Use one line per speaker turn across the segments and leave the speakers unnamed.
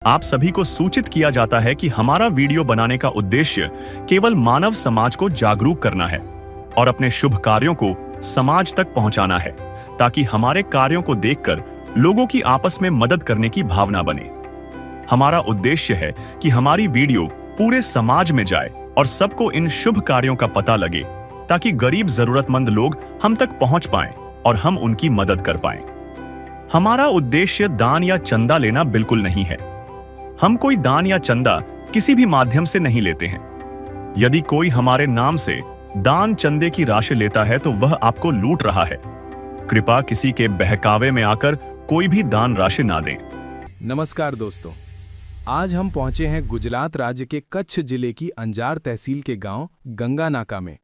आप सभी को सूचित किया जाता है कि हमारा वीडियो बनाने का उद्देश्य केवल मानव समाज को जागरूक करना है और अपने शुभ कार्यों को समाज तक पहुंचाना है, ताकि हमारे कार्यों को देखकर लोगों की आपस में मदद करने की भावना बने। हमारा उद्देश्य है कि हमारी वीडियो पूरे समाज में जाए और सबको इन शुभ कार्यों का पता लगे, ताकि गरीब जरूरतमंद लोग हम तक पहुंच पाएं और हम उनकी मदद कर पाएं। हमारा उद्देश्य दान या चंदा लेना बिल्कुल नहीं है। हम कोई दान या चंदा किसी भी माध्यम से नहीं लेते हैं। यदि कोई हमारे नाम से दान चंदे की राशि लेता है तो वह आपको लूट रहा है। कृपया किसी के बहकावे में आकर कोई भी दान राशि ना दें।
नमस्कार दोस्तों, आज हम पहुंचे हैं गुजरात राज्य के कच्छ जिले की अंजार तहसील के गांव गंगानाका में।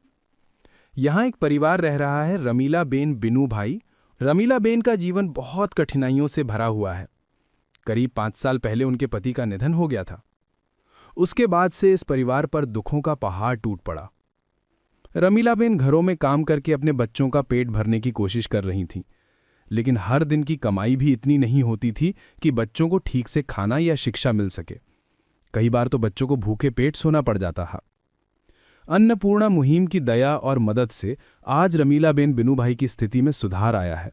यहां एक परिवार रह रहा है, रमीला बेन बिनू भाई। रमीला बेन का जीवन बहुत कठिनाइयों से भरा हुआ है। करीब 5 साल पहले उनके पति का निधन हो गया था। उसके बाद से इस परिवार पर दुखों का पहाड़ टूट पड़ा। रमीला बेन घरों में काम करके अपने बच्चों का पेट भरने की कोशिश कर रही थीं, लेकिन हर दिन की कमाई भी इतनी नहीं होती थी कि बच्चों को ठीक से खाना या शिक्षा मिल सके। कई बार तो बच्चों को भूखे पेट सोना पड़ जाता था। अन्नपूर्णा मुहिम की दया और मदद से आज रमीला बेन बिनू भाई की स्थिति में सुधार आया है,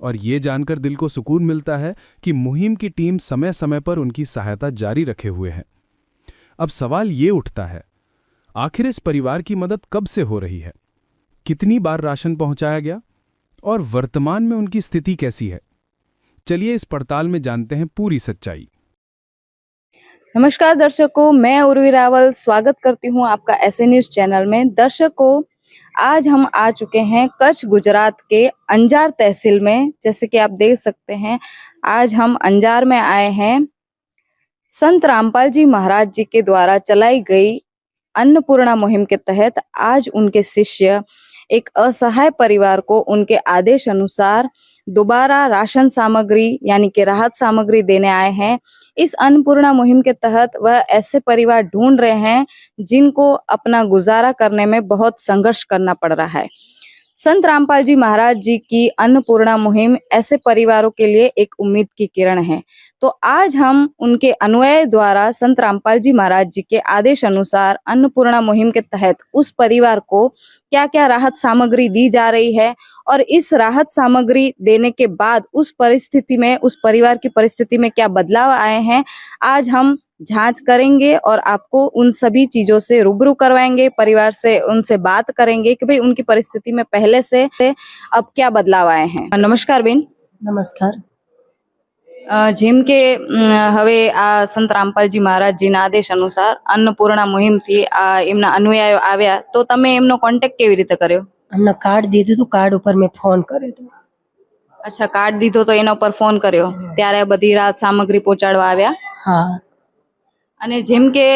और ये जानकर दिल को सुकून मिलता है कि मुहिम की टीम समय समय पर उनकी सहायता जारी रखे हुए है। अब सवाल ये उठता है, आखिर इस परिवार की मदद कब से हो रही है, कितनी बार राशन पहुंचाया गया और वर्तमान में उनकी स्थिति कैसी है? चलिए इस पड़ताल में जानते हैं पूरी सच्चाई।
नमस्कार दर्शकों, मैं उर्वी रावल स्वागत करती हूं आपका ऐसे न्यूज चैनल में। दर्शकों, आज हम आ चुके हैं कच्छ गुजरात के अंजार तहसील में। जैसे कि आप देख सकते हैं, आज हम अंजार में आए हैं। संत रामपाल जी महाराज जी के द्वारा चलाई गई अन्नपूर्णा मुहिम के तहत आज उनके शिष्य एक असहाय परिवार को उनके आदेश अनुसार दोबारा राशन सामग्री यानी कि राहत सामग्री देने आए हैं। इस अन्नपूर्णा मुहिम के तहत वह ऐसे परिवार ढूंढ रहे हैं जिनको अपना गुजारा करने में बहुत संघर्ष करना पड़ रहा है। संत रामपाल जी महाराज जी की अन्नपूर्णा मुहिम ऐसे परिवारों के लिए एक उम्मीद की किरण है। तो आज हम उनके अनुयायी द्वारा संत रामपाल जी महाराज जी के आदेश अनुसार अन्नपूर्णा मुहिम के तहत उस परिवार को क्या क्या राहत सामग्री दी जा रही है और इस राहत सामग्री देने के बाद उस परिस्थिति में, उस परिवार की परिस्थिति में क्या बदलाव आए हैं, आज हम जांच करेंगे और आपको उन सभी चीजों से रूबरू करवाएंगे। परिवार से उनसे बात करेंगे कि भाई उनकी परिस्थिति में पहले से अब क्या बदलाव आए हैं। नमस्कार बेन।
नमस्कार।
જેમ કે હવે આ સંત રામપાલજી મહારાજજીના આદેશ અનુસાર અન્નપૂર્ણા મુહિમથી એમના અનુયાયીઓ આવ્યા, તો તમે એમનો કોન્ટેક્ટ કેવી રીતે કર્યો?
અમને કાર્ડ દીધું હતું, કાર્ડ ઉપર મેં ફોન કર્યો હતો.
અચ્છા, કાર્ડ દીધો તો એના ઉપર ફોન કર્યો, ત્યારે બધી રાહત સામગ્રી પહોંચાડવા આવ્યા?
હા.
અને જેમ કે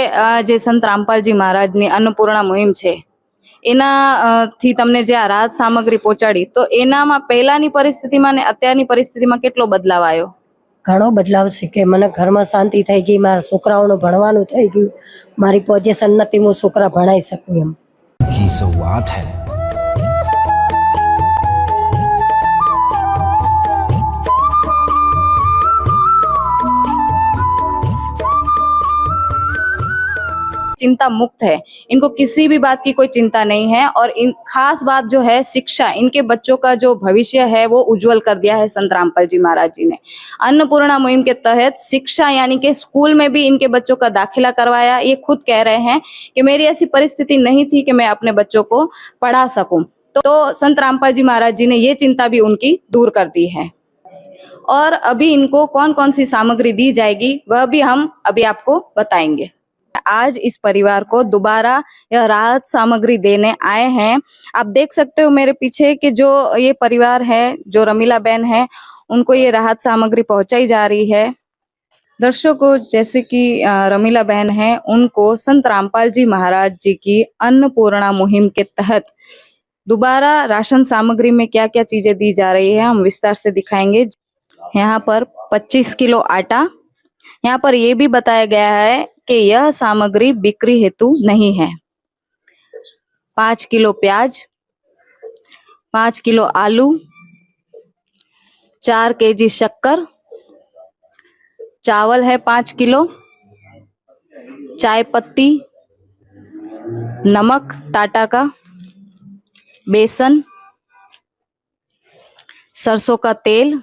જે સંત રામપાલજી મહારાજની અન્નપૂર્ણા મુહિમ છે એના થી તમને જે આ રાહત સામગ્રી પહોંચાડી, તો એનામાં પહેલાની પરિસ્થિતિમાં ને અત્યારની પરિસ્થિતિમાં કેટલો બદલાવ આવ્યો?
ઘણો બદલાવ છે કે મને ઘરમાં શાંતિ થઈ ગઈ, મારા છોકરાઓનું ભણવાનું થઈ ગયું, મારી પોઝિશન નથી, હું છોકરા ભણાઈ શકું એમ.
की शुरुआत है।
चिंता मुक्त है, इनको किसी भी बात की कोई चिंता नहीं है। और इन खास बात जो है शिक्षा, इनके बच्चों का जो भविष्य है वो उज्जवल कर दिया है संत रामपाल जी महाराज जी ने। अन्नपूर्णा मुहिम के तहत शिक्षा यानी कि स्कूल में भी इनके बच्चों का दाखिला करवाया। ये खुद कह रहे हैं कि मेरी ऐसी परिस्थिति नहीं थी कि मैं अपने बच्चों को पढ़ा सकूं, तो संत रामपाल जी महाराज जी ने ये चिंता भी उनकी दूर कर दी है। और अभी इनको कौन कौन सी सामग्री दी जाएगी वह भी हम अभी आपको बताएंगे। आज इस परिवार को दोबारा यह राहत सामग्री देने आए हैं। आप देख सकते हो मेरे पीछे कि जो ये परिवार है, जो रमीला बहन है, उनको ये राहत सामग्री पहुंचाई जा रही है। दर्शकों, जैसे कि रमीला बहन है, उनको संत रामपाल जी महाराज जी की अन्नपूर्णा मुहिम के तहत दोबारा राशन सामग्री में क्या क्या चीजें दी जा रही है हम विस्तार से दिखाएंगे। यहाँ पर 25 किलो आटा। यहाँ पर यह भी बताया गया है कि यह सामग्री बिक्री हेतु नहीं है। 5 किलो प्याज, 5 किलो आलू, 4 केजी शक्कर, चावल है 5 किलो, चाय पत्ती, नमक टाटा का, बेसन, सरसों का तेल,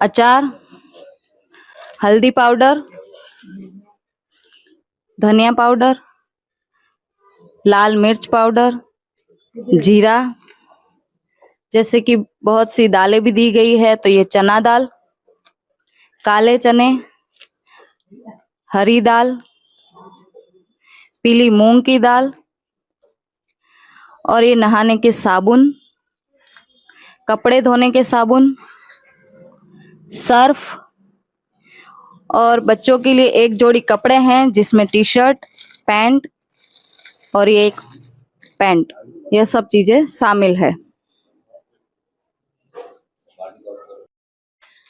अचार, हल्दी पाउडर, धनिया पाउडर, लाल मिर्च पाउडर, जीरा, जैसे कि बहुत सी दालें भी दी गई है, तो ये चना दाल, काले चने, हरी दाल, पीली मूंग की दाल, और ये नहाने के साबुन, कपड़े धोने के साबुन, सर्फ, और बच्चों के लिए एक जोड़ी कपड़े हैं जिसमें टी शर्ट, पैंट और ये एक पैंट, यह सब चीजें शामिल है।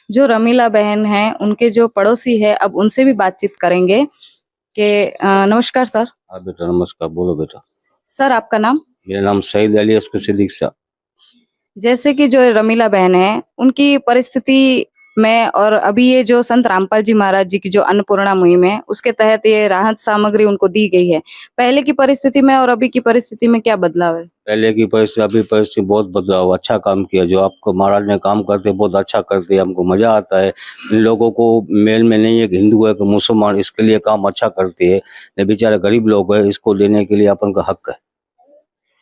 जो रमीला बहन है, उनके जो पड़ोसी है, अब उनसे भी बातचीत करेंगे कि नमस्कार सर।
हाँ बेटा नमस्कार, बोलो बेटा।
सर आपका नाम?
मेरा नाम सईद अली सिद्दीक शाह।
जैसे कि जो रमीला बहन है, उनकी परिस्थिति में, और अभी ये जो संत रामपाल जी महाराज जी की जो अन्नपूर्णा मुहिम है, उसके तहत ये राहत सामग्री उनको दी गई है। पहले की परिस्थिति में और अभी की परिस्थिति में क्या बदलाव है?
पहले की परिस्थिति अभी परिस्थिति बहुत बदलाव, अच्छा काम किया। जो आपको महाराज ने काम करते बहुत अच्छा करते, हमको मजा आता है। इन लोगों को मेल में नहीं है कि हिंदू है कि मुसलमान, इसके लिए काम अच्छा करते है। ये बेचारे गरीब लोग है, इसको लेने के लिए अपन का हक है।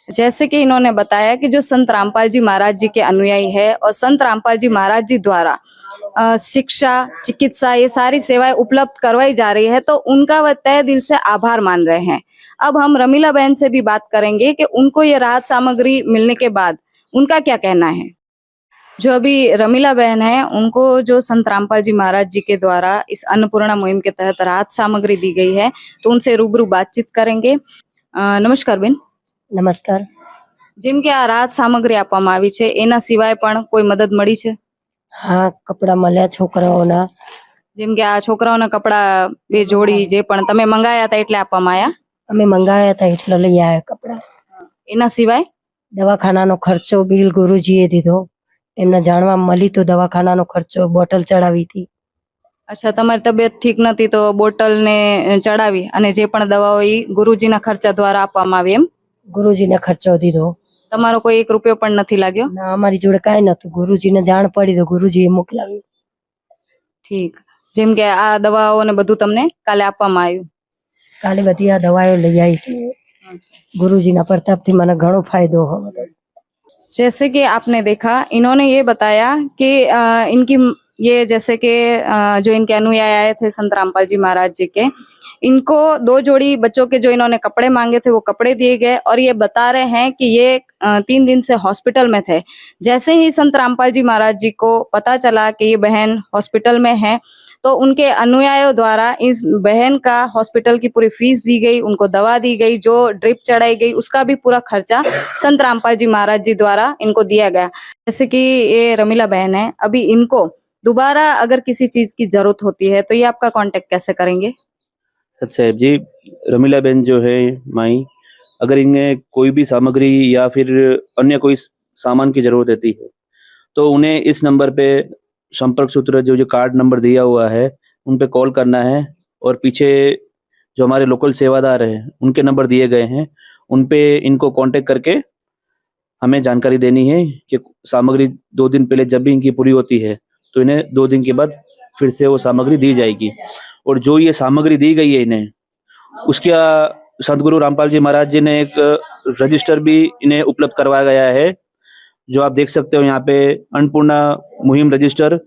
जैसे कि इन्होंने बताया कि जो संत रामपाल जी महाराज जी के अनुयायी है, और संत रामपाल जी महाराज जी द्वारा शिक्षा, चिकित्सा, ये सारी सेवाएं उपलब्ध करवाई जा रही है, तो उनका वह तहे दिल से आभार मान रहे हैं। अब हम रमीला बहन से भी बात करेंगे कि उनको ये राहत सामग्री मिलने के बाद उनका क्या कहना है। जो अभी रमीला बहन है, उनको जो संत रामपाल जी महाराज जी के द्वारा इस अन्नपूर्णा मुहिम के तहत राहत सामग्री दी गई है, तो उनसे रूबरू बातचीत करेंगे। नमस्कार બેન।
નમસ્કાર।
જેમ કે આ રાહત સામગ્રી આપવામાં આવી છે, એના સિવાય પણ કોઈ મદદ મળી છે?
હા, કપડા મળ્યા છોકરાઓના।
જેમ કે આ છોકરાઓના કપડા 2 જોડી જે પણ તમે મંગાયા હતા એટલે આપવામાં આયા?
અમે મંગાવ્યા હતા એટલે લઈ આવ્યા કપડા।
એના સિવાય
દવાખાનાનો ખર્ચો બિલ ગુરુજીએ દીધો। એમને જાણવા મળી તો દવાખાનાનો ખર્ચો બોટલ ચડાવી હતી।
અચ્છા, તમારી તબિયત ઠીક નથી તો બોટલ ને ચડાવી અને જે પણ દવાઓ ઈ ગુરુજીના ખર્ચા દ્વારા આપવામાં આવી એમ?
ગુરુજીને ખર્ચો દીધો।
તમારો કોઈ 1 રૂપિયો પણ નથી लाग्યો?
ના, અમારી જોડે કાંઈ નતું। ગુરુજીને જાણ પડી તો ગુરુજીએ મોકલાવી।
ઠીક। જેમ કે આ દવાઓ ને બધું તમને કાલે આપવામાં આવ્યું?
કાલે બધી આ દવાઓ લઈ આવી હતી। ગુરુજીના પ્રતાપથી મને ઘણો ફાયદો હતો।
जैसे कि आपने देखा, इन्होंने ये बताया कि इनकी ये जैसे कि जो इनके अनुयायी आए थे संत रामपाल जी महाराज जी के, इनको 2 जोड़ी बच्चों के जो इन्होंने कपड़े मांगे थे वो कपड़े दिए गए, और ये बता रहे हैं कि ये 3 दिन से हॉस्पिटल में थे। जैसे ही संत रामपाल जी महाराज जी को पता चला कि ये बहन हॉस्पिटल में है, तो उनके अनुयायियों द्वारा इस बहन का हॉस्पिटल की पूरी फीस दी गई, उनको दवा दी गई, जो ड्रिप चढ़ाई गई उसका भी पूरा खर्चा संत रामपाल जी महाराज जी द्वारा इनको दिया गया। जैसे कि ये रमीला बहन है, अभी इनको दोबारा अगर किसी चीज की जरूरत होती है तो ये आपका कांटेक्ट कैसे करेंगे?
सच साहब जी, रमीला बहन जो है माई, अगर इन्हें कोई भी सामग्री या फिर अन्य कोई सामान की जरूरत रहती है तो उन्हें इस नंबर पे संपर्क सूत्र जो कार्ड नंबर दिया हुआ है उन पे कॉल करना है, और पीछे जो हमारे लोकल सेवादार हैं उनके नंबर दिए गए हैं, उन पे इनको कांटेक्ट करके हमें जानकारी देनी है कि सामग्री 2 दिन पहले जब भी इनकी पूरी होती है तो इन्हें 2 दिन के बाद फिर से वो सामग्री दी जाएगी। और जो ये सामग्री दी गई है इन्हें, उसका सदगुरु रामपाल जी महाराज जी ने एक रजिस्टर भी इन्हें उपलब्ध करवाया गया है, जो आप देख सकते हो यहाँ पे। अन्नपूर्णा मुहिम रजिस्टर,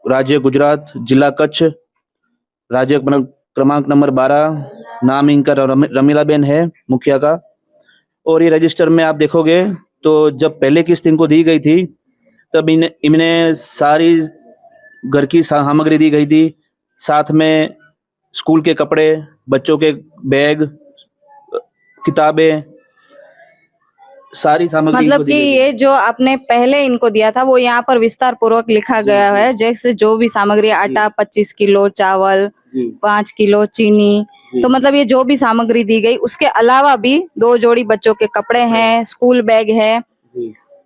राज्य गुजरात, जिला कच्छ, राज्य क्रमांक नंबर 12, नाम इनका रमीला बेन है मुखिया का। और ये रजिस्टर में आप देखोगे तो जब पहले किस्त इनको दी गई थी तब इन्हें सारी घर की सामग्री दी गई थी, साथ में स्कूल के कपड़े, बच्चों के बैग, किताबें, सारी सामग्री
मतलब कि ये जो आपने पहले इनको दिया था वो यहाँ पर विस्तार पूर्वक लिखा गया है, जैसे जो भी सामग्री, आटा 25 किलो, चावल 5 किलो, चीनी, तो मतलब ये जो भी सामग्री दी गई उसके अलावा भी 2 जोड़ी बच्चों के कपड़े हैं, स्कूल बैग है,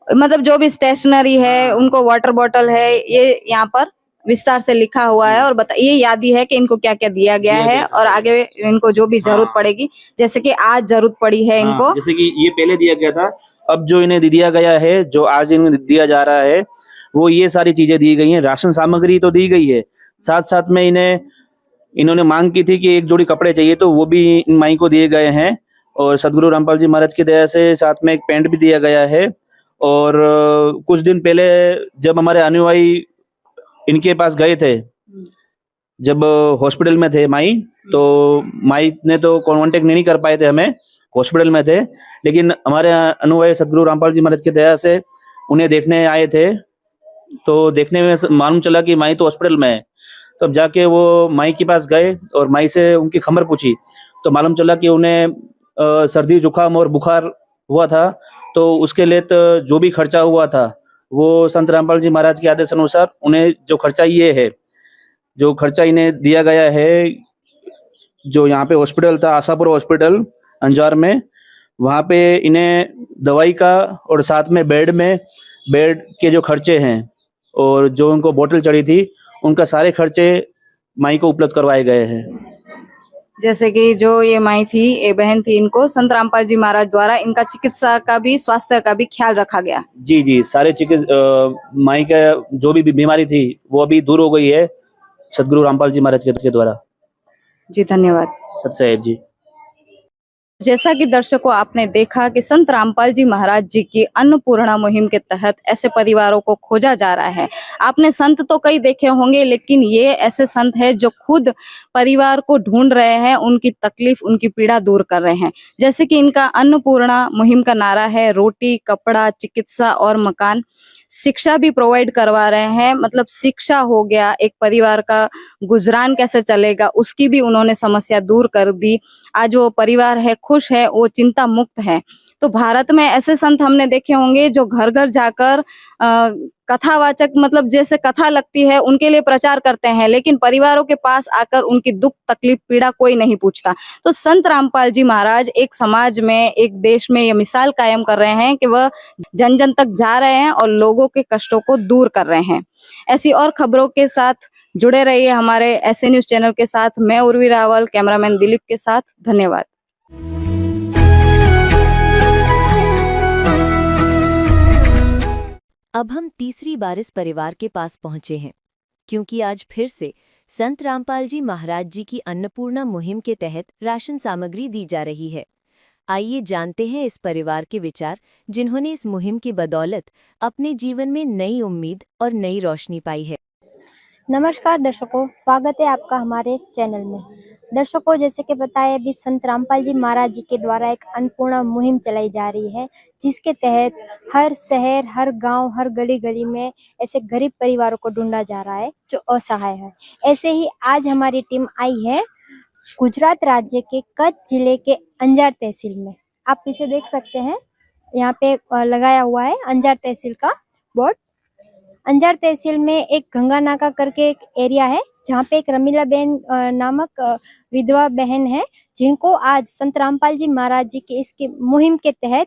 मतलब जो भी स्टेशनरी है, उनको वाटर बॉटल है, ये यहाँ पर विस्तार से लिखा हुआ है और ये याद ही है कि इनको क्या क्या दिया गया
दिया
है
गया था।
और आगे इनको जो भी जरूरत
हाँ।
पड़ेगी, जैसे कि आज जरूरत पड़ी है इनको।
हाँ, जैसे कि ये पहले दिया गया था, अब जो इन्हें दिया गया है, जो आज इन्हें दिया जा रहा है, वो ये सारी चीजें दी गई हैं। राशन सामग्री तो दी गई है, साथ साथ में इन्होंने मांग की थी कि एक जोड़ी कपड़े चाहिए, तो वो भी इन माई को दिए गए हैं। और सदगुरु रामपाल जी महाराज की दया से साथ में एक पैंट भी दिया गया है। और कुछ दिन पहले जब हमारे अनुयायी इनके पास गए थे, जब हॉस्पिटल में थे माई, तो माई ने तो कांटेक्ट नहीं कर पाए थे, हमें हॉस्पिटल में थे, लेकिन हमारे अनुयायी सदगुरु रामपाल जी महाराज की दया से उन्हें देखने आए थे। तो देखने में मालूम चला कि माई तो हॉस्पिटल में है। तब जाके वो माई के पास गए और माई से उनकी खबर पूछी, तो मालूम चला कि उन्हें सर्दी जुकाम और बुखार हुआ था। तो उसके लिए तो जो भी खर्चा हुआ था, वो संत रामपाल जी महाराज के आदेश अनुसार उन्हें जो खर्चा ये है, जो खर्चा इन्हें दिया गया है, जो यहाँ पे हॉस्पिटल था आशापुर हॉस्पिटल अंजार में, वहाँ पे इन्हें दवाई का और साथ में बेड के जो खर्चे हैं और जो उनको बोतल चढ़ी थी, उनका सारे खर्चे माई को उपलब्ध करवाए गए हैं।
जैसे कि जो ये माई थी, ये बहन थी, इनको संत रामपाल जी महाराज द्वारा इनका चिकित्सा का भी, स्वास्थ्य का भी ख्याल रखा गया।
जी जी, सारे माई का जो भी बीमारी थी वो अभी दूर हो गई है सदगुरु रामपाल जी महाराज के द्वारा।
जी धन्यवाद।
सत साहेब जी।
जैसा कि दर्शकों आपने देखा कि संत रामपाल जी महाराज जी की अन्नपूर्णा मुहिम के तहत ऐसे परिवारों को खोजा जा रहा है। आपने संत तो कई देखे होंगे, लेकिन ये ऐसे संत है जो खुद परिवार को ढूंढ रहे हैं, उनकी तकलीफ, उनकी पीड़ा दूर कर रहे हैं। जैसे कि इनका अन्नपूर्णा मुहिम का नारा है, रोटी, कपड़ा, चिकित्सा और मकान। शिक्षा भी प्रोवाइड करवा रहे हैं, मतलब शिक्षा हो गया, एक परिवार का गुजरान कैसे चलेगा उसकी भी उन्होंने समस्या दूर कर दी। आज वो परिवार है खुश है, वो चिंता मुक्त है। तो भारत में ऐसे संत हमने देखे होंगे जो घर घर जाकर कथावाचक, मतलब जैसे कथा लगती है उनके लिए प्रचार करते हैं, लेकिन परिवारों के पास आकर उनकी दुख तकलीफ पीड़ा कोई नहीं पूछता। तो संत रामपाल जी महाराज एक समाज में, एक देश में ये मिसाल कायम कर रहे हैं कि वह जन जन तक जा रहे हैं और लोगों के कष्टों को दूर कर रहे हैं। ऐसी और खबरों के साथ जुड़े रहिए हमारे ऐसे न्यूज चैनल के साथ। मैं उर्वी रावल, कैमरामैन दिलीप के साथ। धन्यवाद।
अब हम तीसरी बार इस परिवार के पास पहुंचे हैं, क्योंकि आज फिर से संत रामपाल जी महाराज जी की अन्नपूर्णा मुहिम के तहत राशन सामग्री दी जा रही है। आइए जानते हैं इस परिवार के विचार, जिन्होंने इस मुहिम की बदौलत अपने जीवन में नई उम्मीद और नई रोशनी पाई है।
नमस्कार दर्शकों, स्वागत है आपका हमारे चैनल में। दर्शकों, जैसे कि बताया, अभी संत रामपाल जी महाराज जी के द्वारा एक अन्नपूर्णा मुहिम चलाई जा रही है, जिसके तहत हर शहर, हर गांव, हर गली गली में ऐसे गरीब परिवारों को ढूंढा जा रहा है जो असहाय है। ऐसे ही आज हमारी टीम आई है गुजरात राज्य के कच्छ जिले के अंजार तहसील में। आप इसे देख सकते हैं, यहाँ पे लगाया हुआ है अंजार तहसील का बोर्ड। अंजार तहसील में एक गंगा नाका करके एक एरिया है, जहाँ पे एक रमीला बेन नामक विधवा बहन है, जिनको आज संत रामपाल जी महाराज जी की इसकी मुहिम के तहत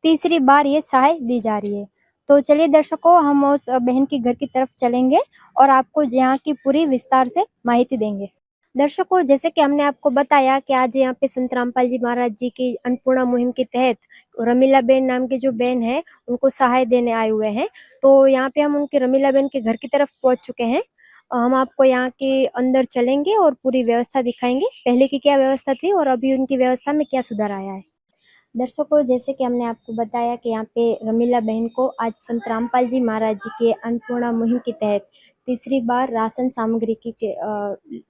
तीसरी बार ये सहाय दी जा रही है। तो चलिए दर्शकों, हम उस बहन के घर की तरफ चलेंगे और आपको यहाँ की पूरी विस्तार से माहिती देंगे। दर्शकों, जैसे कि हमने आपको बताया कि आज यहाँ पे संत रामपाल जी महाराज जी की अन्नपूर्णा मुहिम के तहत रमीला बेन नाम की जो बहन है, उनको सहाय देने आए हुए हैं। तो यहाँ पे हम उनके रमीला बेन के घर की तरफ पहुंच चुके हैं। हम आपको यहाँ के अंदर चलेंगे और पूरी व्यवस्था दिखाएंगे, पहले की क्या व्यवस्था थी और अभी उनकी व्यवस्था में क्या सुधार आया है। दर्शकों, जैसे कि हमने आपको बताया कि यहाँ पे रमीला बहन को आज संत रामपाल जी महाराज जी के अन्नपूर्णा मुहिम के तहत तीसरी बार राशन सामग्री की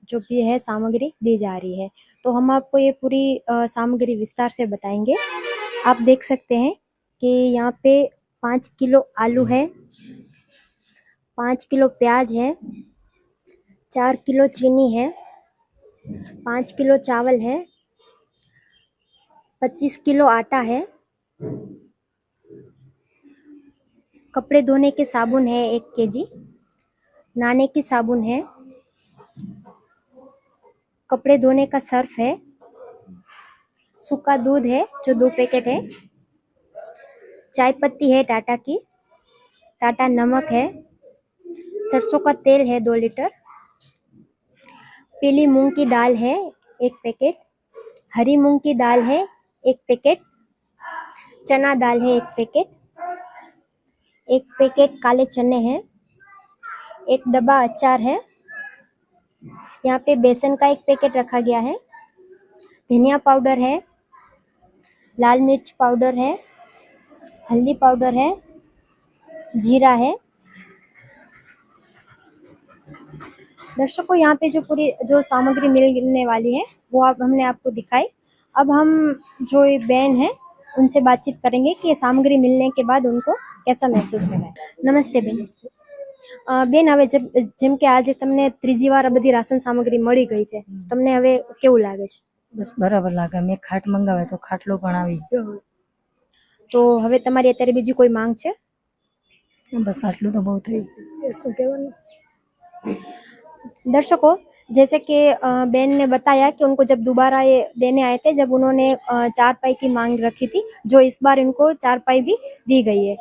जो भी है सामग्री दी जा रही है। तो हम आपको ये पूरी सामग्री विस्तार से बताएंगे। आप देख सकते हैं कि यहाँ पे 5 किलो आलू है, 5 किलो प्याज है, 4 किलो चीनी है, 5 किलो चावल है, 25 किलो आटा है, कपड़े धोने के साबुन है 1 केजी, नहाने की साबुन है, कपड़े धोने का सर्फ है, सूखा दूध है जो 2 पैकेट है, चाय पत्ती है टाटा की, टाटा नमक है, सरसों का तेल है 2 लीटर, पीली मूंग की दाल है 1 पैकेट, हरी मूंग की दाल है 1 पैकेट, चना दाल है 1 पैकेट, 1 पैकेट काले चने हैं, 1 डब्बा अचार है, यहाँ पे बेसन का 1 पैकेट रखा गया है, धनिया पाउडर है, लाल मिर्च पाउडर है, हल्दी पाउडर है, जीरा है। दर्शकों, यहाँ पे जो पूरी जो सामग्री मिलने वाली है वो हमने आपको दिखाई। अब हम जो ये बहन है उनसे बातचीत करेंगे कि ये सामग्री मिलने के बाद उनको कैसा महसूस हो रहा है। नमस्ते बेन। બેન, હવે જેમ કે આજે તમને ત્રીજી વાર આ બધી રાશન સામગ્રી મળી ગઈ છે, તમને હવે કેવું લાગે છે?
બસ બરાબર લાગે. મેં ખાટ મંગાવે તો ખાટલો પણ આવી ગયો.
તો હવે તમારી અત્યારે બીજી કોઈ માંગ છે?
બસ આટલું તો બહુ થઈ ગયું.
इसको केवल दर्शकों, जैसे कि बेन ने बताया कि उनको जब दोबारा ये देने आए थे, जब उन्होंने 4 पाई की मांग रखी थी, जो इस बार इनको 4 पाई भी दी गई है।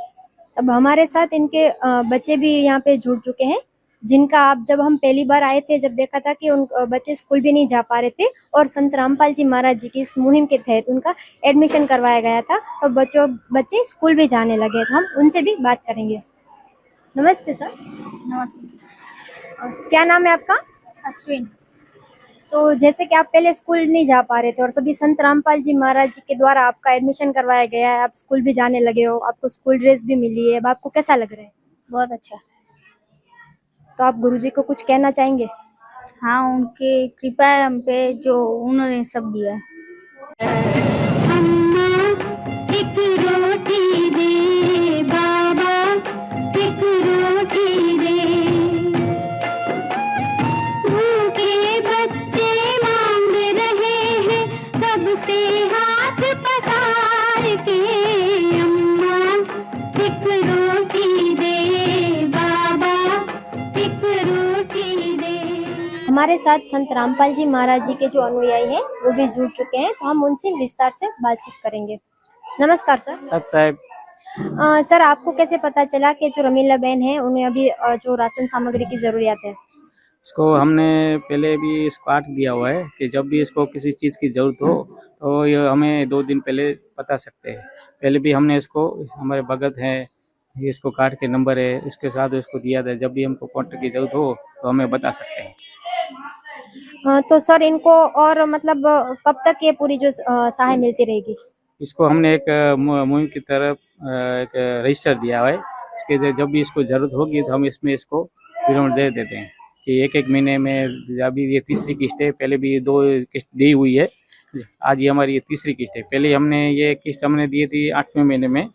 अब हमारे साथ इनके बच्चे भी यहाँ पे जुड़ चुके हैं, जिनका आप जब हम पहली बार आए थे, जब देखा था कि उन बच्चे स्कूल भी नहीं जा पा रहे थे और संत रामपाल जी महाराज जी की इस मुहिम के तहत उनका एडमिशन करवाया गया था, तो बच्चे स्कूल भी जाने लगे। तो हम उनसे भी बात करेंगे। नमस्ते सर।
नमस्ते।
क्या नाम है आपका?
अश्विन।
तो जैसे कि आप पहले स्कूल नहीं जा पा रहे थे और सभी संत रामपाल जी महाराज जी के द्वारा आपका एडमिशन करवाया गया है, आप स्कूल भी जाने लगे हो, आपको स्कूल ड्रेस भी मिली है, अब आपको कैसा लग रहा है?
बहुत अच्छा।
तो आप गुरुजी को कुछ कहना चाहेंगे?
हाँ, उनकी कृपा है हम पे, जो उन्होंने सब दिया है।
हमारे साथ संत रामपाल जी महाराज जी के जो अनुयायी हैं वो भी जुड़ चुके हैं, तो हम उनसे विस्तार से बातचीत करेंगे। नमस्कार सर।
सत साहब।
सर, आपको कैसे पता चला कि जो रमीला बहन है उन्हें अभी जो राशन सामग्री की जरूरत है?
इसको हमने पहले भी इसको काट दिया हुआ है कि जब भी इसको किसी चीज़ की ज़रूरत हो तो ये हमें 2 दिन पहले बता सकते हैं। पहले भी हमने इसको, हमारे भगत हैं, ये इसको काट के नंबर है, इसके साथ इसको दिया था, जब भी हमको कॉन्टेक्ट की ज़रूरत हो तो हमें बता सकते हैं।
तो सर, इनको और मतलब कब तक ये पूरी जो सहाय मिलती रहेगी?
इसको हमने एक मुहिम की तरफ एक रजिस्टर दिया हुआ है, इसके जब भी इसको ज़रूरत होगी तो हम इसमें इसको विवरण दे देते हैं कि 1-1 महीने में। अभी ये तीसरी किस्त है, पहले भी 2 किस्त दी हुई है, आज ये हमारी 3री किस्त है। पहले हमने ये किस्त हमने दी थी 8वें महीने में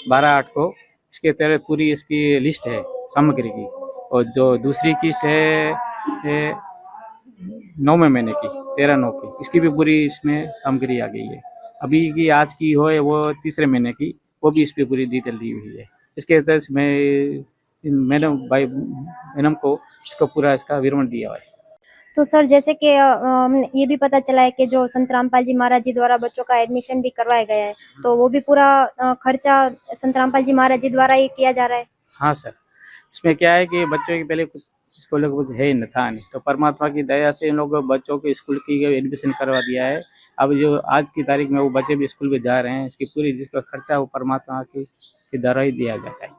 12/8 को। इसके तहत पूरी इसकी लिस्ट है सामग्री की, और जो दूसरी किस्त है 9वें महीने की 13/9 की, इसकी भी पूरी इसमें सामग्री आ गई है। अभी की आज की हो है वो 3रे महीने की, वो भी इस पर पूरी डिटेल दी हुई है। इसके तहत मैं मैडम को इसको पूरा इसका विवरण दिया हुआ है।
तो सर, जैसे कि ये भी पता चला है कि जो संत रामपाल जी महाराज जी द्वारा बच्चों का एडमिशन भी करवाया गया है, तो वो भी पूरा खर्चा संत रामपाल जी महाराज जी द्वारा ही किया जा रहा है?
हाँ सर, इसमें क्या है कि बच्चों के पहले कुछ स्कूल कुछ है ही न था नहीं, तो परमात्मा की दया से इन लोग बच्चों के स्कूल की एडमिशन करवा दिया है। अब जो आज की तारीख में वो बच्चे भी स्कूल में जा रहे हैं, इसकी पूरी जिसका खर्चा वो परमात्मा की द्वारा ही दिया जाता है।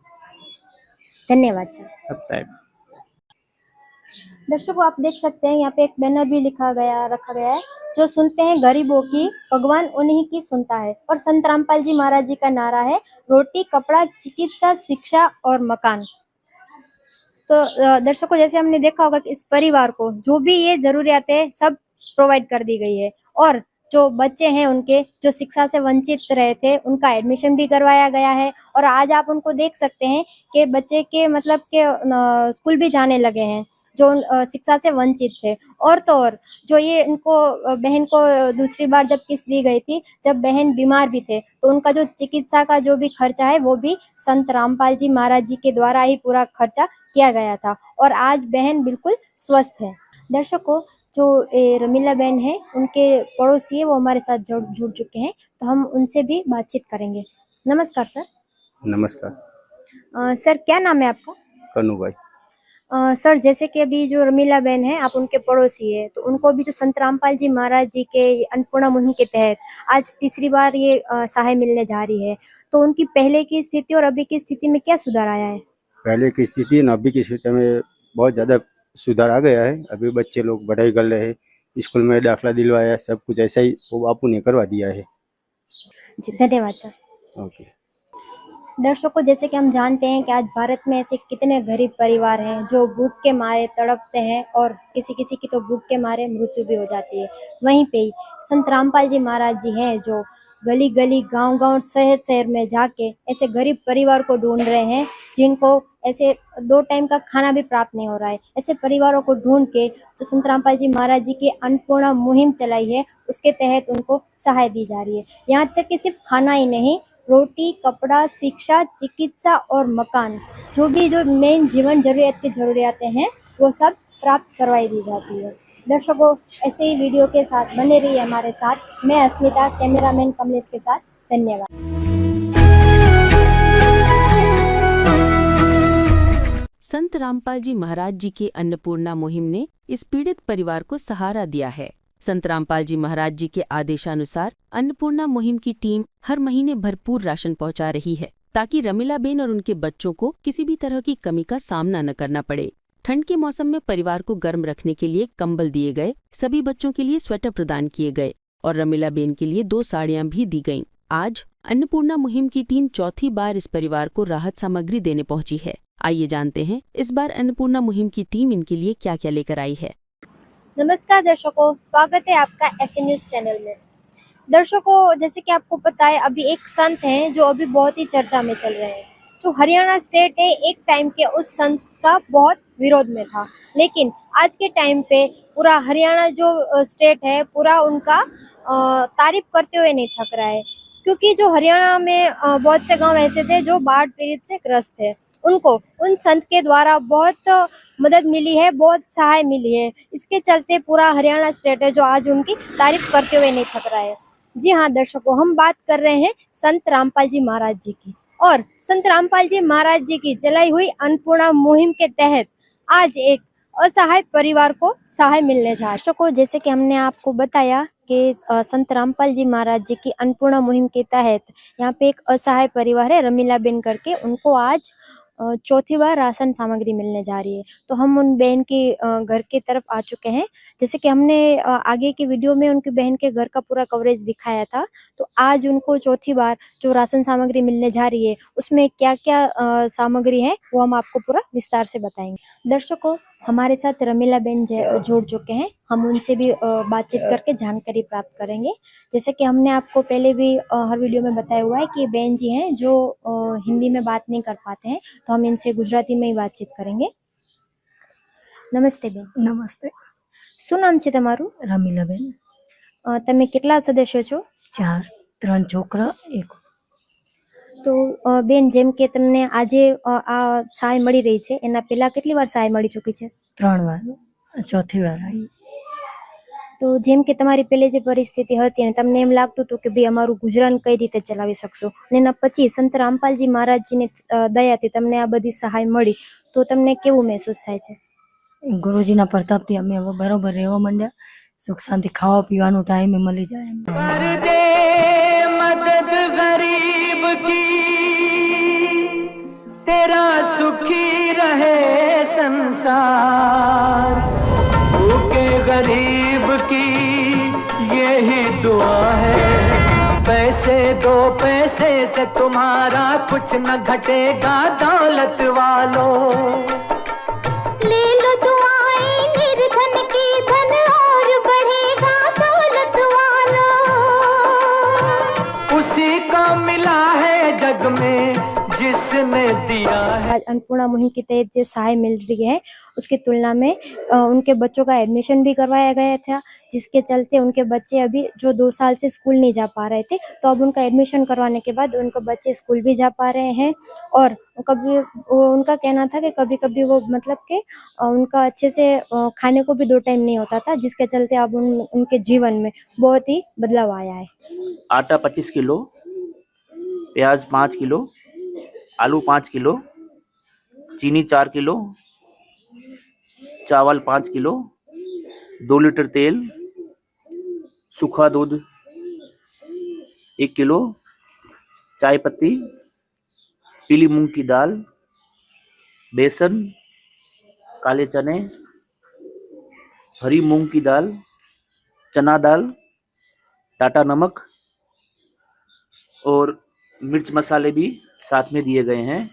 धन्यवाद सर।
सत साहब।
दर्शकों, आप देख सकते हैं यहाँ पे एक बैनर भी रखा गया है, जो सुनते हैं गरीबों की, भगवान उन्हीं की सुनता है। और संत रामपाल जी महाराज जी का नारा है, रोटी, कपड़ा, चिकित्सा, शिक्षा और मकान। तो दर्शकों, जैसे हमने देखा होगा कि इस परिवार को जो भी ये जरूरियात है सब प्रोवाइड कर दी गई है, और जो बच्चे हैं उनके जो शिक्षा से वंचित रहे थे उनका एडमिशन भी करवाया गया है। और आज आप उनको देख सकते हैं कि बच्चे के मतलब के स्कूल भी जाने लगे हैं, जो शिक्षा से वंचित थे। और तो और जो ये इनको बहन को दूसरी बार जब किस्त दी गई थी, जब बहन बीमार भी थे, तो उनका जो चिकित्सा का जो भी खर्चा है वो भी संत रामपाल जी महाराज जी के द्वारा ही पूरा खर्चा किया गया था, और आज बहन बिल्कुल स्वस्थ है। दर्शकों, जो रमीला बहन है उनके पड़ोसी है वो हमारे साथ जुड़ चुके हैं, तो हम उनसे भी बातचीत करेंगे। नमस्कार सर।
नमस्कार।
सर, क्या नाम है आपका?
कन्नू भाई।
सर, जैसे कि अभी जो रमीला बहन है, आप उनके पड़ोसी है, तो उनको भी जो संत रामपाल जी महाराज जी के अन्नपूर्णा मुहिम के तहत आज तीसरी बार ये सहाय मिलने जा रही है, तो उनकी पहले की स्थिति और अभी की स्थिति में क्या सुधार आया है?
पहले की स्थिति और अभी की स्थिति में बहुत ज़्यादा सुधार आ गया है। अभी बच्चे लोग पढ़ाई कर रहे हैं, स्कूल में दाखला दिलवाया है, सब कुछ ऐसा ही वो बापू ने करवा दिया है।
जी, धन्यवाद सर।
ओके।
दर्शकों, जैसे कि हम जानते हैं कि आज भारत में ऐसे कितने गरीब परिवार हैं जो भूख के मारे तड़पते हैं और किसी किसी की तो भूख के मारे मृत्यु भी हो जाती है। वहीं पे ही संत रामपाल जी महाराज जी हैं जो गली गली, गांव गांव, शहर शहर में जाके ऐसे गरीब परिवार को ढूंढ रहे हैं जिनको ऐसे 2 टाइम का खाना भी प्राप्त नहीं हो रहा है। ऐसे परिवारों को ढूंढ के जो संत रामपाल जी महाराज जी की अन्नपूर्णा मुहिम चलाई है, उसके तहत उनको सहाय दी जा रही है। यहाँ तक कि सिर्फ खाना ही नहीं, रोटी, कपड़ा, शिक्षा, चिकित्सा और मकान, जो मेन जीवन जरूरियात की ज़रूरियातें हैं, वो सब प्राप्त करवाई दी जाती है। दर्शकों, ऐसे ही वीडियो के साथ बने रहिए हमारे साथ। मैं अस्मिता, कैमरामैन कमलेश के साथ। धन्यवाद।
संत रामपाल जी महाराज जी के अन्नपूर्णा मुहिम ने इस पीड़ित परिवार को सहारा दिया है। संत रामपाल जी महाराज जी के आदेशानुसार अन्नपूर्णा मुहिम की टीम हर महीने भरपूर राशन पहुंचा रही है ताकि रमीला बेन और उनके बच्चों को किसी भी तरह की कमी का सामना न करना पड़े। ठंड के मौसम में परिवार को गर्म रखने के लिए कंबल दिए गए, सभी बच्चों के लिए स्वेटर प्रदान किए गए और रमीला बेन के लिए 2 साड़ियां भी दी गईं। आज अन्नपूर्णा मुहिम की टीम चौथी बार इस परिवार को राहत सामग्री देने पहुंची है। आइए जानते हैं इस बार अन्नपूर्णा मुहिम की टीम इनके लिए क्या क्या लेकर आई है।
नमस्कार दर्शकों, स्वागत है आपका ऐसे न्यूज़ चैनल में। दर्शकों, जैसे कि आपको पता है, अभी एक संत हैं जो अभी बहुत ही चर्चा में चल रहे हैं। जो हरियाणा स्टेट है, एक टाइम के उस संत का बहुत विरोध में था, लेकिन आज के टाइम पे पूरा हरियाणा जो स्टेट है, पूरा उनका तारीफ करते हुए नहीं थक रहा है। क्योंकि जो हरियाणा में बहुत से गांव ऐसे थे जो बाढ़ पीड़ित से ग्रस्त थे, उनको उन संत के द्वारा बहुत मदद मिली है, बहुत सहाय मिली है। इसके चलते पूरा हरियाणा स्टेट है जो आज उनकी तारीफ करते हुए नहीं थक रहा है। जी हाँ दर्शकों, हम बात कर रहे हैं संत रामपाल जी महाराज जी की, और संत रामपाल जी महाराज जी की चलाई हुई अन्नपूर्णा मुहिम के तहत आज एक असहाय परिवार को सहाय मिलने जा रहा है। दर्शकों, जैसे कि हमने आपको बताया कि संत रामपाल जी महाराज जी की अन्नपूर्णा मुहिम के तहत यहाँ पे एक असहाय परिवार है रमीला बेन करके, उनको आज चौथी बार राशन सामग्री मिलने जा रही है। तो हम उन बहन के घर की तरफ आ चुके हैं। जैसे कि हमने आगे की वीडियो में उनकी बहन के घर का पूरा कवरेज दिखाया था, तो आज उनको चौथी बार जो राशन सामग्री मिलने जा रही है, उसमें क्या क्या सामग्री है वो हम आपको पूरा विस्तार से बताएंगे। दर्शकों, हमारे साथ रमीला बहन जुड़ चुके हैं, हम उनसे भी बातचीत करके जानकारी प्राप्त करेंगे। जैसे कि हमने आपको पहले भी हर वीडियो में बताया हुआ है कि बहन जी हैं जो हिंदी में बात नहीं कर पाते हैं, तो हम इनसे गुजराती में ही बातचीत करेंगे। नमस्ते बेन।
नमस्ते।
શું નામ છે તમારું?
રમીલાબેન।
તમે કેટલા સદસ્યો છો?
4, 3 છોકરા, 1।
તો બેન, જેમ કે તમને આજે આ સહાય મળી રહી છે, એના પહેલા કેટલી વાર સહાય મળી ચૂકી છે?
3 વાર, ચોથી વાર આવી।
તો જેમ કે તમારી પહેલે જે પરિસ્થિતિ હતી અને તમને એમ લાગતું હતું કે ભાઈ અમારું ગુજરાન કઈ રીતે ચલાવી શકશો, અને એના પછી સંત રામપાલજી મહારાજજીની દયાથી તમને આ બધી સહાય મળી, તો તમને કેવું મહેસૂસ થાય છે?
ગુરુજીના પ્રતાપથી અમે હવે બરોબર રહેવા માંડ્યા, સુખ શાંતિ ખાવા પીવાનું ટાઈમે મળી જાય।
मदद गरीब की, तेरा सुखी रहे संसार, भूखे गरीब की यही दुआ है। पैसे 2 पैसे से तुम्हारा कुछ न घटेगा दौलत वालों, ले लो दुआएं निर्धन की, धन और बढ़ेगा दौलत वालों। उसी को मिला है जग में जिसने दिया है।
आज अन्नपूर्णा मुहिम के तहत जो सहाय मिल रही है, उसकी तुलना में उनके बच्चों का एडमिशन भी करवाया गया था, जिसके चलते उनके बच्चे अभी जो 2 साल से स्कूल नहीं जा पा रहे थे, तो अब उनका एडमिशन करवाने के बाद उनके बच्चे स्कूल भी जा पा रहे हैं। और कभी उनका कहना था कि कभी कभी वो मतलब कि उनका अच्छे से खाने को भी 2 टाइम नहीं होता था, जिसके चलते अब उनके जीवन में बहुत ही बदलाव आया है।
आटा 25 किलो, प्याज 5 किलो, आलू 5 किलो, चीनी 4 किलो, चावल 5 किलो, 2 लीटर तेल, सूखा दूध 1 किलो, चाय पत्ती, पीली मूंग की दाल, बेसन, काले चने, हरी मूंग की दाल, चना दाल, टाटा नमक और मिर्च मसाले भी साथ में दिए गए हैं।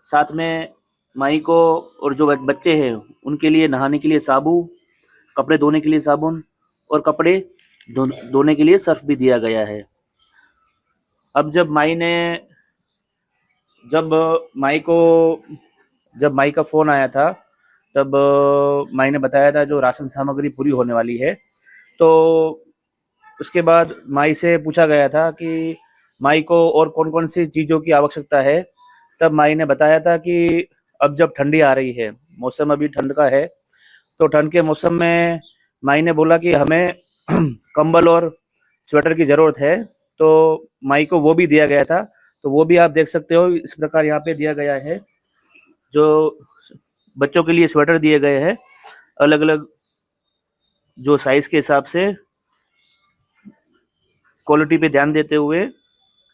साथ में माई को और जो बच्चे हैं उनके लिए नहाने के लिए साबुन, कपड़े धोने के लिए साबुन और कपड़े धोने के लिए सर्फ भी दिया गया है। अब जब माई का फ़ोन आया था तब माई ने बताया था जो राशन सामग्री पूरी होने वाली है। तो उसके बाद माई से पूछा गया था कि माई को और कौन कौन सी चीज़ों की आवश्यकता है। तब माई ने बताया था कि अब जब ठंडी आ रही है, मौसम अभी ठंड का है, तो ठंड के मौसम में माई ने बोला कि हमें कंबल और स्वेटर की ज़रूरत है। तो माई को वो भी दिया गया था। तो वो भी आप देख सकते हो, इस प्रकार यहाँ पे दिया गया है। जो बच्चों के लिए स्वेटर दिए गए हैं अलग अलग जो साइज़ के हिसाब से, क्वालिटी पे ध्यान देते हुए।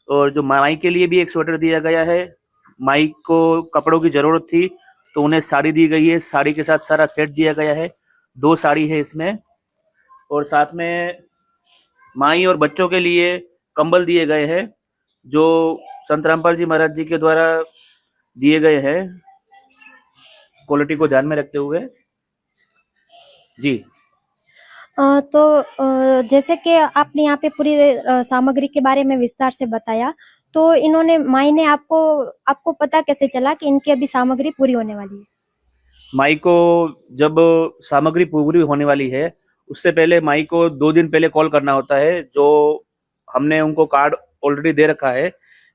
और जो माई के लिए भी एक स्वेटर दिया गया है। माई को कपड़ों की ज़रूरत थी तो उन्हें साड़ी दी गई है, साड़ी के साथ सारा सेट दिया गया है। 2 साड़ी है इसमें। और साथ में माई और बच्चों के लिए कंबल दिए गए हैं जो संत रामपाल जी महाराज जी के द्वारा दिए गए हैं, क्वालिटी को ध्यान में रखते हुए। जी।
तो जैसे कि आपने यहाँ पे पूरी सामग्री के बारे में विस्तार से बताया, तो इन्होंने माई ने आपको पता कैसे चला कि इनकी अभी सामग्री पूरी होने वाली है?
माई को जब सामग्री पूरी होने वाली है उससे पहले माई को 2 दिन पहले कॉल करना होता है। जो हमने उनको कार्ड ऑलरेडी दे रखा है,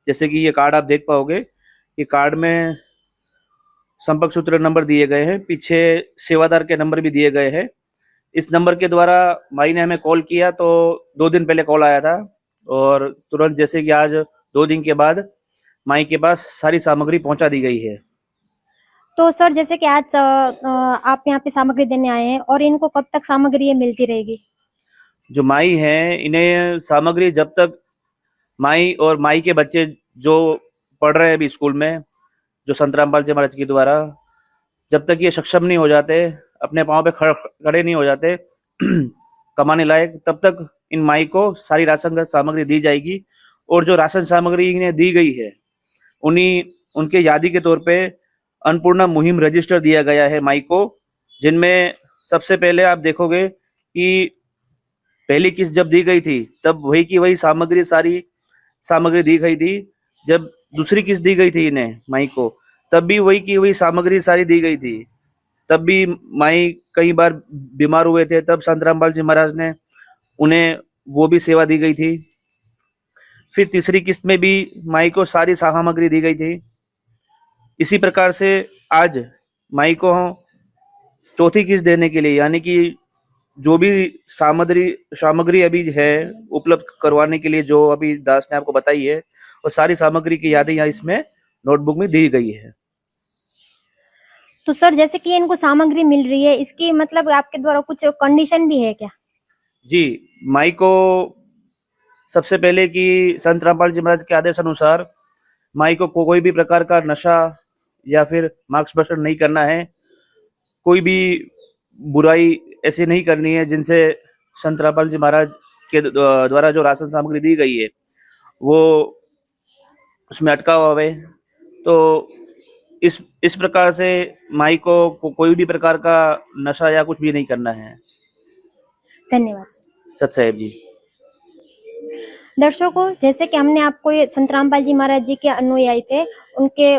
जैसे कि ये कार्ड आप देख पाओगे। ये कार्ड में संपर्क सूत्र नंबर दिए गए हैं, पीछे सेवादार के नंबर भी दिए गए हैं। इस नंबर के द्वारा माई ने हमें कॉल किया तो 2 दिन पहले कॉल आया था और तुरंत जैसे कि आज 2 दिन के बाद माई के पास सारी सामग्री पहुंचा दी गई है।
तो सर जैसे कि आज आप यहाँ पे सामग्री देने आए हैं, और इनको कब तक सामग्री ये मिलती रहेगी?
जो माई हैं इन्हें सामग्री जब तक माई और माई के बच्चे जो पढ़ रहे हैं अभी स्कूल में, जो संत रामपाल जी महाराज के द्वारा, जब तक ये सक्षम नहीं हो जाते, अपने पाँव पे खड़े नहीं हो जाते कमाने लायक, तब तक इन माई को सारी राशन सामग्री दी जाएगी। और जो राशन सामग्री इन्हें दी गई है उनके यादी के तौर पे अन्नपूर्णा मुहिम रजिस्टर दिया गया है माई को, जिनमें सबसे पहले आप देखोगे कि पहली किस्त जब दी गई थी तब वही की वही सारी सामग्री दी गई थी। जब दूसरी किस्त दी गई थी इन्हें माई को, तब भी वही की वही सामग्री सारी दी गई थी। तब भी माई कई बार बीमार हुए थे, तब संत रामपाल जी महाराज ने उन्हें वो भी सेवा दी गई थी। फिर तीसरी किस्त में भी माई को सारी सामग्री दी गई थी। इसी प्रकार से आज माई को चौथी किस्त देने के लिए, यानी कि जो भी सामग्री अभी है उपलब्ध करवाने के लिए, जो अभी दास ने आपको बताई है, और सारी सामग्री की यादें यहाँ इसमें नोटबुक में दी गई है।
तो सर जैसे कि इनको सामग्री मिल रही है, इसकी मतलब आपके द्वारा कुछ कंडीशन भी है क्या?
जी, माई को सबसे पहले कि संत रामपाल जी महाराज के आदेश अनुसार माई को कोई भी प्रकार का नशा या फिर मार्क्स भ्रष्ट नहीं करना है। कोई भी बुराई ऐसी नहीं करनी है जिनसे संत रामपाल जी महाराज के द्वारा जो राशन सामग्री दी गई है वो उसमें अटका हुआ है। तो इस प्रकार से माई को कोई भी प्रकार का नशा या कुछ भी नहीं करना है।
धन्यवाद
सत साहेब जी।
दर्शकों, जैसे कि हमने आपको ये संत रामपाल जी महाराज जी के अनुयायी थे,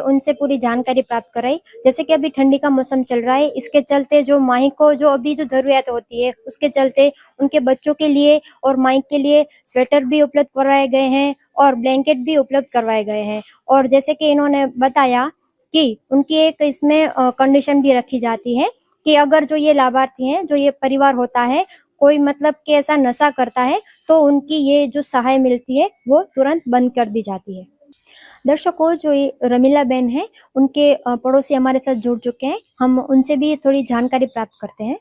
उनसे पूरी जानकारी प्राप्त कराई। जैसे कि अभी ठंडी का मौसम चल रहा है, इसके चलते जो माई को जो अभी जो जरूरत होती है, उसके चलते उनके बच्चों के लिए और माई के लिए स्वेटर भी उपलब्ध करवाए गए हैं और ब्लैंकेट भी उपलब्ध करवाए गए हैं। और जैसे कि इन्होंने बताया कि उनकी एक इसमें कंडीशन भी रखी जाती है कि अगर जो ये लाभार्थी हैं, जो ये परिवार होता है, कोई मतलब कि ऐसा नशा करता है, तो उनकी ये जो सहाय मिलती है वो तुरंत बंद कर दी जाती है। दर्शकों, जो ये रमीला बहन है, उनके पड़ोसी हमारे साथ जुड़ चुके हैं। हम उनसे भी थोड़ी जानकारी प्राप्त करते हैं।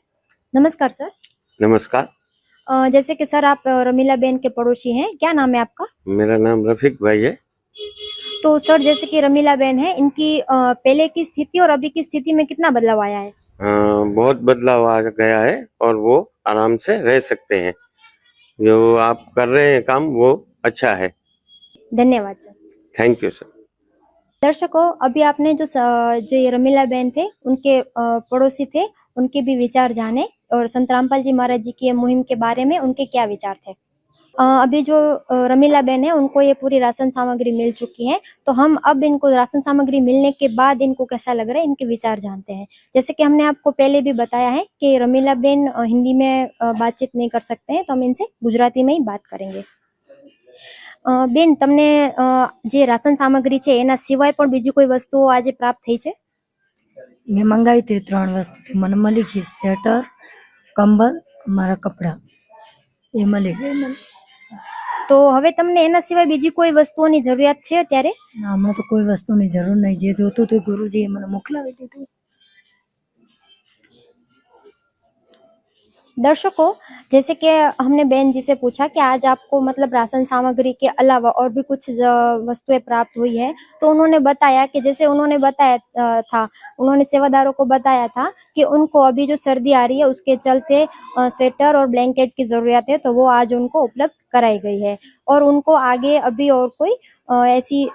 नमस्कार सर।
नमस्कार।
जैसे कि सर, आप रमीला बहन के पड़ोसी हैं, क्या नाम है आपका?
मेरा नाम रफीक भाई है।
तो सर, जैसे कि रमीला बहन है, इनकी पहले की स्थिति और अभी की स्थिति में कितना बदलाव आया है?
बहुत बदलाव आ गया है और वो आराम से रह सकते हैं। जो आप कर रहे हैं काम वो अच्छा है।
धन्यवाद सर।
Thank you sir.
दर्शकों, अभी आपने जो ये रमीला बहन थे, उनके पड़ोसी थे, उनके भी विचार जाने और संत रामपाल जी महाराज जी की मुहिम के बारे में उनके क्या विचार थे। अभी जो रमीला बहन है, उनको ये पूरी राशन सामग्री मिल चुकी है, तो हम अब इनको राशन सामग्री मिलने के बाद इनको कैसा लग रहा है, इनके विचार जानते हैं। जैसे कि हमने आपको पहले भी बताया है कि रमीला बहन हिंदी में बातचीत नहीं कर सकते हैं, तो हम इनसे गुजराती में ही बात करेंगे। બેન, તમને જે રાશન સામગ્રી છે એના સિવાય પણ બીજી કોઈ વસ્તુઓ આજે પ્રાપ્ત થઈ છે?
મેં મંગાવી હતી 3 વસ્તુ, મને મળી ગઈ, સ્વેટર, કંબલ, મારા કપડા એ મળી ગઈ મને।
તો હવે તમને એના સિવાય બીજી કોઈ વસ્તુઓની જરૂરિયાત છે અત્યારે?
હમણાં તો કોઈ વસ્તુની જરૂર નહીં, જે જોતું હતું ગુરુજીએ મને મોકલાવી દીધું।
दर्शकों, जैसे कि हमने बहन जी से पूछा कि आज आपको मतलब राशन सामग्री के अलावा और भी कुछ वस्तुएं प्राप्त हुई है, तो उन्होंने बताया कि जैसे उन्होंने बताया था, उन्होंने सेवादारों को बताया था कि उनको अभी जो सर्दी आ रही है उसके चलते स्वेटर और ब्लैंकेट की ज़रूरत है, तो वो आज उनको उपलब्ध कराई गई है और उनको आगे अभी और कोई ऐसी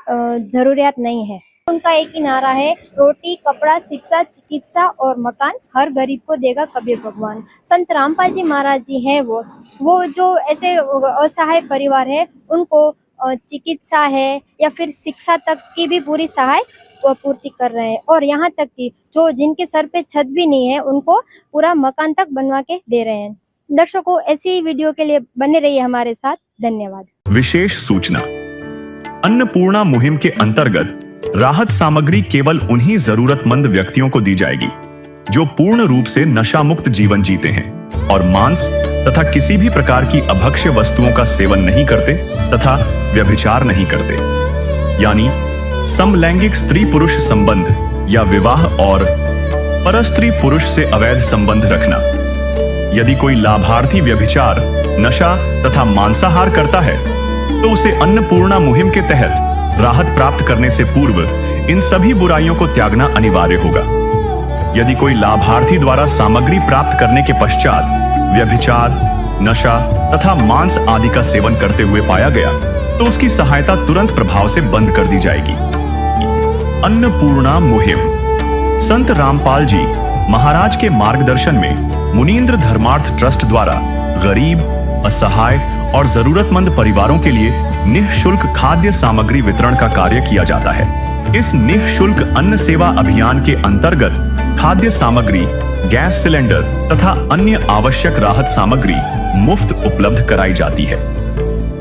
ज़रूरियात नहीं है। उनका एक ही नारा है, रोटी, कपड़ा, शिक्षा, चिकित्सा और मकान हर गरीब को देगा कबीर भगवान। संत रामपाल जी महाराज जी हैं वो जो ऐसे असहाय परिवार है, उनको चिकित्सा है या फिर शिक्षा तक की भी पूरी सहाय पूर्ति कर रहे हैं और यहाँ तक कि जो जिनके सर पे छत भी नहीं है, उनको पूरा मकान तक बनवा के दे रहे हैं। दर्शकों, ऐसी वीडियो के लिए बने रहिए हमारे साथ। धन्यवाद।
विशेष सूचना, अन्नपूर्णा मुहिम के अंतर्गत राहत सामग्री केवल उन्हीं जरूरतमंद व्यक्तियों को दी जाएगी जो पूर्ण रूप से नशा मुक्त जीवन जीते हैं और मांस तथा किसी भी प्रकार की अभक्ष्य वस्तुओं का सेवन नहीं करते तथा व्यभिचार नहीं करते, यानी समलैंगिक स्त्री पुरुष संबंध या विवाह और परस्त्री पुरुष से अवैध संबंध रखना। यदि कोई लाभार्थी व्यभिचार, नशा तथा मांसाहार करता है तो उसे अन्नपूर्णा मुहिम के तहत राहत प्राप्त करने से पूर्व इन सभी बुराइयों को त्यागना अनिवार्य होगा। यदि कोई लाभार्थी द्वारा सामग्री प्राप्त करने के पश्चात व्यभिचार, नशा तथा मांस आदि का सेवन करते हुए पाया गया तो उसकी सहायता तुरंत प्रभाव से बंद कर दी जाएगी। अन्नपूर्णा मुहिम संत रामपाल जी महाराज के मार्गदर्शन में मुनींद्र धर्मार्थ ट्रस्ट द्वारा गरीब, असहाय और जरूरतमंद परिवारों के लिए निःशुल्क खाद्य सामग्री वितरण का कार्य किया जाता है। इस निःशुल्क अन्न सेवा अभियान के अंतर्गत खाद्य सामग्री, गैस सिलेंडर तथा अन्य आवश्यक राहत सामग्री मुफ्त उपलब्ध कराई जाती है।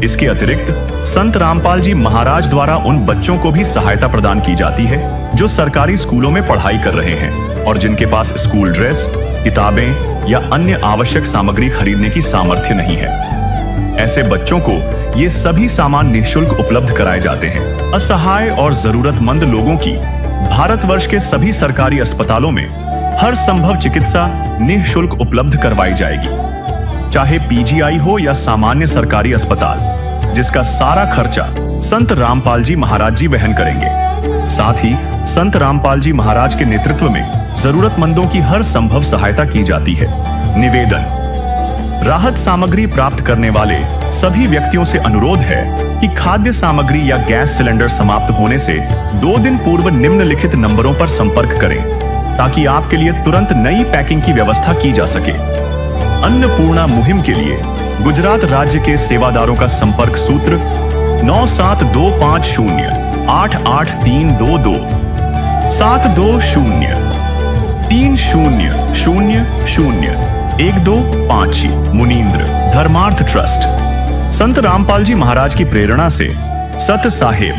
इसके अतिरिक्त संत रामपाल जी महाराज द्वारा उन बच्चों को भी सहायता प्रदान की जाती है जो सरकारी स्कूलों में पढ़ाई कर रहे हैं और जिनके पास स्कूल ड्रेस, किताबें या अन्य आवश्यक सामग्री खरीदने की सामर्थ्य नहीं है। ऐसे बच्चों को ये सभी सामान निःशुल्क उपलब्ध कराए जाते हैं। असहाय और जरूरतमंद लोगों की भारतवर्ष के सभी सरकारी अस्पतालों में हर संभव चिकित्सा निःशुल्क उपलब्ध करवाई जाएगी, चाहे पीजीआई हो या सामान्य सरकारी अस्पताल, जिसका सारा खर्चा संत रामपाल जी महाराज जी वहन करेंगे। साथ ही संत रामपाल जी महाराज के नेतृत्व में जरूरतमंदों की हर संभव सहायता की जाती है। निवेदन, राहत सामग्री प्राप्त करने वाले सभी व्यक्तियों से अनुरोध है कि खाद्य सामग्री या गैस सिलेंडर समाप्त होने से 2 दिन पूर्व निम्नलिखित नंबरों पर संपर्क करें ताकि आपके लिए तुरंत नई पैकिंग की व्यवस्था की जा सके। अन्नपूर्णा मुहिम के लिए गुजरात राज्य के सेवादारों का संपर्क सूत्र 9725088322 7203001001256 मुनींद्र धर्मार्थ ट्रस्ट। संत रामपाल जी महाराज की प्रेरणा से सत साहेब